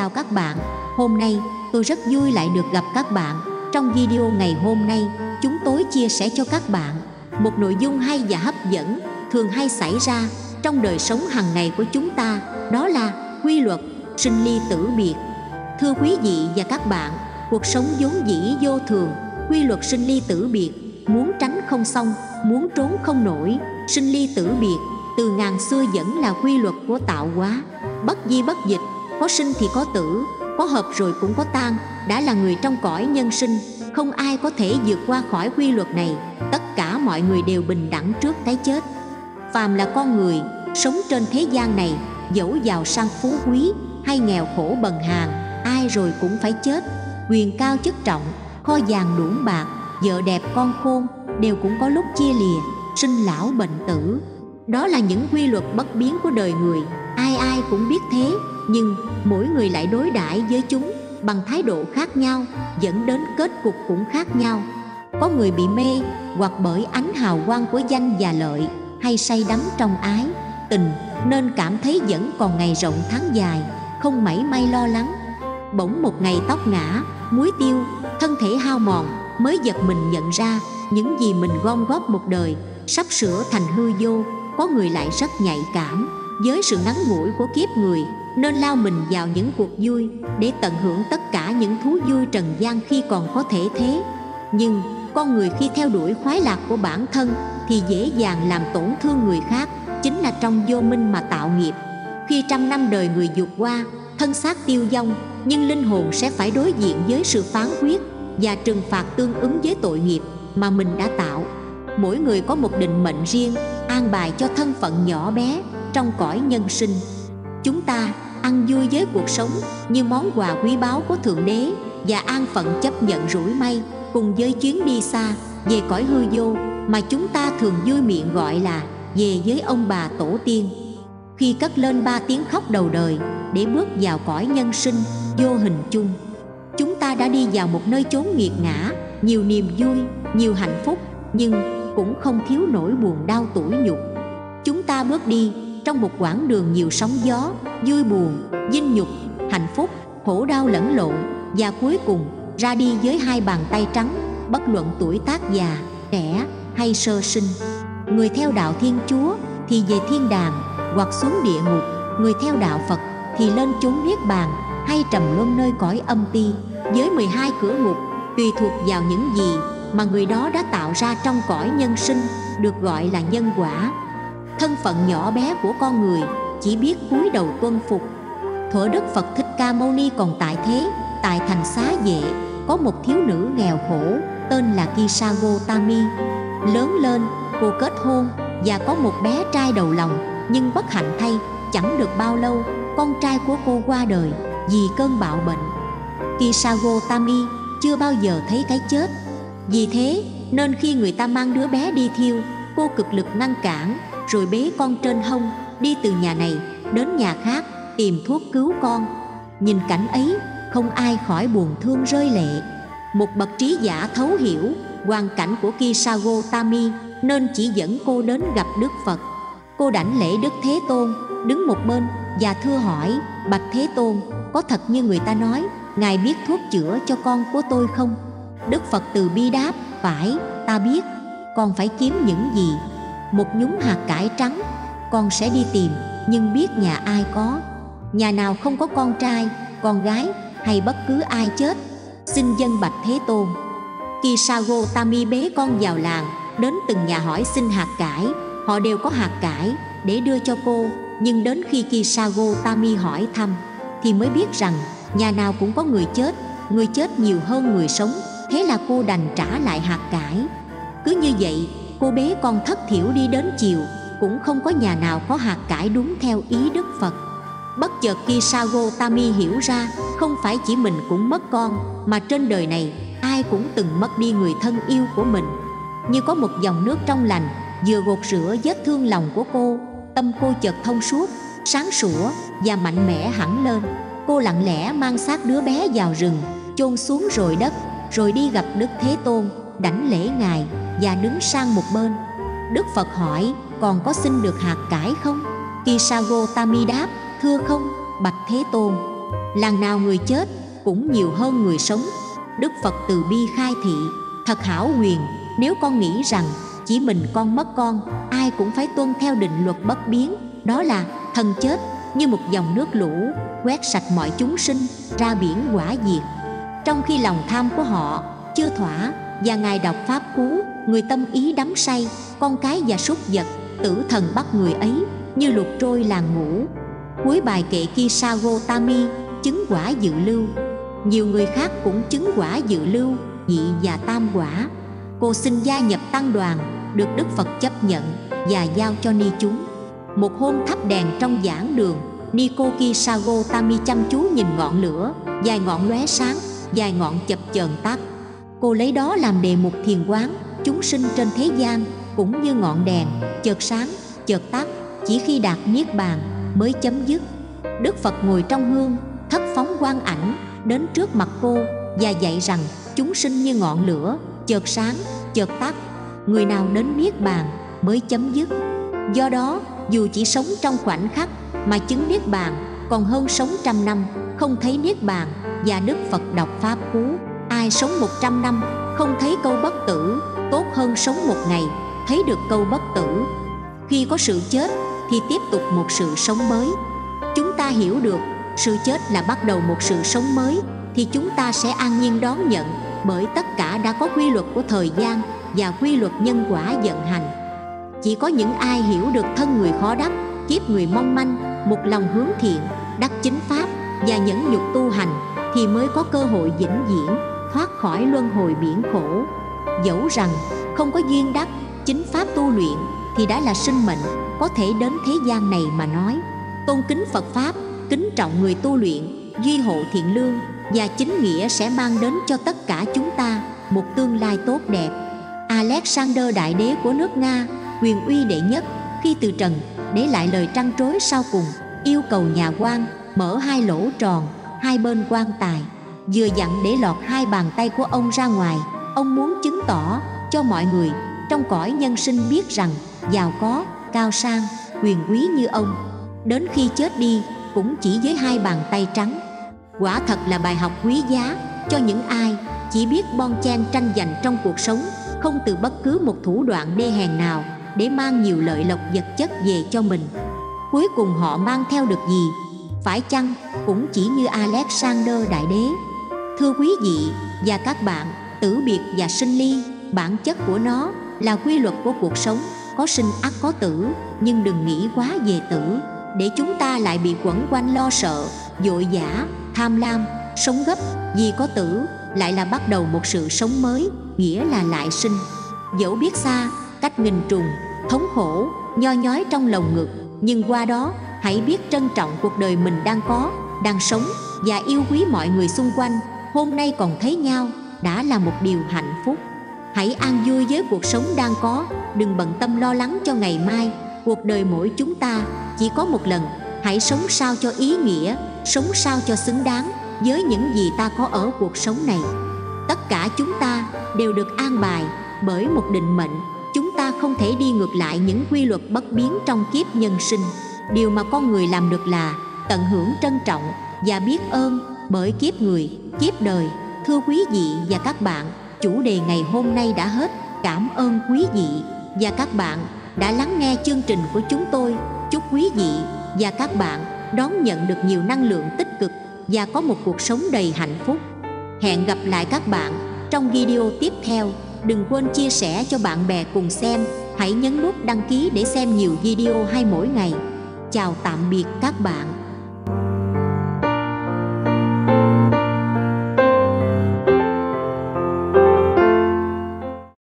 chào các bạn. Hôm nay tôi rất vui lại được gặp các bạn. Trong video ngày hôm nay, chúng tôi chia sẻ cho các bạn một nội dung hay và hấp dẫn thường hay xảy ra trong đời sống hàng ngày của chúng ta, đó là quy luật sinh ly tử biệt. Thưa quý vị và các bạn, cuộc sống vốn dĩ vô thường, quy luật sinh ly tử biệt, muốn tránh không xong, muốn trốn không nổi. Sinh ly tử biệt từ ngàn xưa vẫn là quy luật của tạo hóa, bất di bất dịch, có sinh thì có tử, có hợp rồi cũng có tan. Đã là người trong cõi nhân sinh, không ai có thể vượt qua khỏi quy luật này. Tất cả mọi người đều bình đẳng trước cái chết. Phàm là con người sống trên thế gian này, dẫu giàu sang phú quý hay nghèo khổ bần hàn, ai rồi cũng phải chết. Quyền cao chức trọng, kho vàng đũa bạc, vợ đẹp con khôn, đều cũng có lúc chia lìa, sinh lão bệnh tử. Đó là những quy luật bất biến của đời người, ai ai cũng biết thế, nhưng mỗi người lại đối đãi với chúng bằng thái độ khác nhau, dẫn đến kết cục cũng khác nhau. Có người bị mê hoặc bởi ánh hào quang của danh và lợi, hay say đắm trong ái tình, nên cảm thấy vẫn còn ngày rộng tháng dài, không mảy may lo lắng. Bỗng một ngày tóc ngã, muối tiêu, thân thể hao mòn, mới giật mình nhận ra những gì mình gom góp một đời sắp sửa thành hư vô. Có người lại rất nhạy cảm với sự ngắn ngủi của kiếp người, nên lao mình vào những cuộc vui để tận hưởng tất cả những thú vui trần gian khi còn có thể thế. Nhưng con người khi theo đuổi khoái lạc của bản thân thì dễ dàng làm tổn thương người khác, chính là trong vô minh mà tạo nghiệp. Khi trăm năm đời người vượt qua, thân xác tiêu vong, nhưng linh hồn sẽ phải đối diện với sự phán quyết và trừng phạt tương ứng với tội nghiệp mà mình đã tạo. Mỗi người có một định mệnh riêng, an bài cho thân phận nhỏ bé trong cõi nhân sinh. Chúng ta ăn vui với cuộc sống như món quà quý báu của Thượng Đế, và an phận chấp nhận rủi may cùng với chuyến đi xa về cõi hư vô mà chúng ta thường vui miệng gọi là về với ông bà tổ tiên. Khi cất lên 3 tiếng khóc đầu đời để bước vào cõi nhân sinh vô hình chung, chúng ta đã đi vào một nơi chốn nghiệt ngã, nhiều niềm vui, nhiều hạnh phúc, nhưng cũng không thiếu nỗi buồn đau tủi nhục. Chúng ta bước đi trong một quãng đường nhiều sóng gió, vui buồn, vinh nhục, hạnh phúc, khổ đau lẫn lộn, và cuối cùng ra đi với 2 bàn tay trắng, bất luận tuổi tác già, trẻ hay sơ sinh. Người theo đạo Thiên Chúa thì về thiên đàng hoặc xuống địa ngục, người theo đạo Phật thì lên chốn niết bàn hay trầm luân nơi cõi âm ti với 12 cửa ngục, tùy thuộc vào những gì mà người đó đã tạo ra trong cõi nhân sinh, được gọi là nhân quả. Thân phận nhỏ bé của con người chỉ biết cúi đầu tuân phục. Thuở Đức Phật Thích Ca Mâu Ni còn tại thế, tại thành Xá Vệ, có một thiếu nữ nghèo khổ tên là Kisa Gotami. Lớn lên, cô kết hôn và có một bé trai đầu lòng, nhưng bất hạnh thay, chẳng được bao lâu, con trai của cô qua đời vì cơn bạo bệnh. Kisa Gotami chưa bao giờ thấy cái chết. Vì thế nên khi người ta mang đứa bé đi thiêu, cô cực lực ngăn cản, rồi bế con trên hông đi từ nhà này đến nhà khác tìm thuốc cứu con. Nhìn cảnh ấy, không ai khỏi buồn thương rơi lệ. Một bậc trí giả thấu hiểu hoàn cảnh của Kisa Gotami nên chỉ dẫn cô đến gặp Đức Phật. Cô đảnh lễ Đức Thế Tôn, đứng một bên và thưa hỏi: bạch Thế Tôn, có thật như người ta nói, Ngài biết thuốc chữa cho con của tôi không? Đức Phật từ bi đáp: phải, ta biết. Con phải kiếm những gì? Một nhúng hạt cải trắng. Con sẽ đi tìm, nhưng biết nhà ai có. Nhà nào không có con trai, con gái hay bất cứ ai chết, xin dâng bạch Thế Tôn. Kisa Gotami bế con vào làng, đến từng nhà hỏi xin hạt cải. Họ đều có hạt cải để đưa cho cô, nhưng đến khi Kisa Gotami hỏi thăm thì mới biết rằng nhà nào cũng có người chết nhiều hơn người sống. Thế là cô đành trả lại hạt cải. Cứ như vậy, cô bế con thất thiểu đi đến chiều, cũng không có nhà nào có hạt cải đúng theo ý Đức Phật. Bất chợt Kisa Gotami hiểu ra, không phải chỉ mình cũng mất con, mà trên đời này ai cũng từng mất đi người thân yêu của mình. Như có một dòng nước trong lành vừa gột rửa vết thương lòng của cô, tâm cô chợt thông suốt, sáng sủa và mạnh mẽ hẳn lên. Cô lặng lẽ mang xác đứa bé vào rừng, chôn xuống rồi đất, rồi đi gặp Đức Thế Tôn, đảnh lễ Ngài và đứng sang một bên. Đức Phật hỏi: còn có xin được hạt cải không? Kisa Gotami đáp: thưa không, bạch Thế Tôn. Làng nào người chết cũng nhiều hơn người sống. Đức Phật từ bi khai thị: thật hảo huyền, nếu con nghĩ rằng chỉ mình con mất con, ai cũng phải tuân theo định luật bất biến, đó là thân chết như một dòng nước lũ quét sạch mọi chúng sinh ra biển hỏa diệt. Trong khi lòng tham của họ chưa thỏa và Ngài đọc pháp cú, người tâm ý đắm say, con cái và súc vật, tử thần bắt người ấy như lục trôi làng ngũ. Cuối bài kệ Kisa Gotami chứng quả dự lưu. Nhiều người khác cũng chứng quả dự lưu, nhị và tam quả. Cô xin gia nhập tăng đoàn, được Đức Phật chấp nhận và giao cho ni chúng. Một hôm thắp đèn trong giảng đường, Nico Kisa Gotami chăm chú nhìn ngọn lửa, vài ngọn lóe sáng, vài ngọn chập chờn tắt. Cô lấy đó làm đề mục thiền quán: chúng sinh trên thế gian cũng như ngọn đèn, chợt sáng, chợt tắt, chỉ khi đạt niết bàn mới chấm dứt. Đức Phật ngồi trong hương, thất phóng quang ảnh đến trước mặt cô và dạy rằng chúng sinh như ngọn lửa, chợt sáng, chợt tắt, người nào đến niết bàn mới chấm dứt. Do đó, dù chỉ sống trong khoảnh khắc mà chứng niết bàn còn hơn sống 100 năm không thấy niết bàn. Và Đức Phật đọc pháp cú: ai sống 100 năm không thấy câu bất tử, tốt hơn sống một ngày thấy được câu bất tử. Khi có sự chết thì tiếp tục một sự sống mới. Chúng ta hiểu được sự chết là bắt đầu một sự sống mới thì chúng ta sẽ an nhiên đón nhận, bởi tất cả đã có quy luật của thời gian và quy luật nhân quả vận hành. Chỉ có những ai hiểu được thân người khó đắc, kiếp người mong manh, một lòng hướng thiện, đắc chính pháp và nhẫn nhục tu hành thì mới có cơ hội vĩnh viễn thoát khỏi luân hồi biển khổ. Dẫu rằng không có duyên đắc chính pháp tu luyện thì đã là sinh mệnh có thể đến thế gian này mà nói. Tôn kính Phật Pháp, kính trọng người tu luyện, duy hộ thiện lương và chính nghĩa sẽ mang đến cho tất cả chúng ta một tương lai tốt đẹp. Alexander Đại Đế của nước Nga, quyền uy đệ nhất, khi từ trần để lại lời trăn trối sau cùng, yêu cầu nhà quan mở hai lỗ tròn hai bên quan tài, vừa dặn để lọt hai bàn tay của ông ra ngoài. Ông muốn chứng tỏ cho mọi người trong cõi nhân sinh biết rằng giàu có, cao sang, quyền quý như ông, đến khi chết đi cũng chỉ với hai bàn tay trắng. Quả thật là bài học quý giá cho những ai chỉ biết bon chen tranh giành trong cuộc sống, không từ bất cứ một thủ đoạn đê hèn nào để mang nhiều lợi lộc vật chất về cho mình. Cuối cùng họ mang theo được gì? Phải chăng cũng chỉ như Alexander Đại Đế? Thưa quý vị và các bạn, tử biệt và sinh ly, bản chất của nó là quy luật của cuộc sống, có sinh ắt có tử, nhưng đừng nghĩ quá về tử, để chúng ta lại bị quẩn quanh lo sợ, vội vã, tham lam, sống gấp. Vì có tử lại là bắt đầu một sự sống mới, nghĩa là lại sinh. Dẫu biết xa, cách nghìn trùng, thống khổ, nho nhói trong lồng ngực, nhưng qua đó hãy biết trân trọng cuộc đời mình đang có, đang sống và yêu quý mọi người xung quanh. Hôm nay còn thấy nhau đã là một điều hạnh phúc. Hãy an vui với cuộc sống đang có, đừng bận tâm lo lắng cho ngày mai. Cuộc đời mỗi chúng ta chỉ có một lần, hãy sống sao cho ý nghĩa, sống sao cho xứng đáng với những gì ta có ở cuộc sống này. Tất cả chúng ta đều được an bài bởi một định mệnh. Chúng ta không thể đi ngược lại những quy luật bất biến trong kiếp nhân sinh. Điều mà con người làm được là tận hưởng, trân trọng và biết ơn bởi kiếp người, kiếp đời. Thưa quý vị và các bạn, chủ đề ngày hôm nay đã hết. Cảm ơn quý vị và các bạn đã lắng nghe chương trình của chúng tôi. Chúc quý vị và các bạn đón nhận được nhiều năng lượng tích cực và có một cuộc sống đầy hạnh phúc. Hẹn gặp lại các bạn trong video tiếp theo. Đừng quên chia sẻ cho bạn bè cùng xem. Hãy nhấn nút đăng ký để xem nhiều video hay mỗi ngày. Chào tạm biệt các bạn.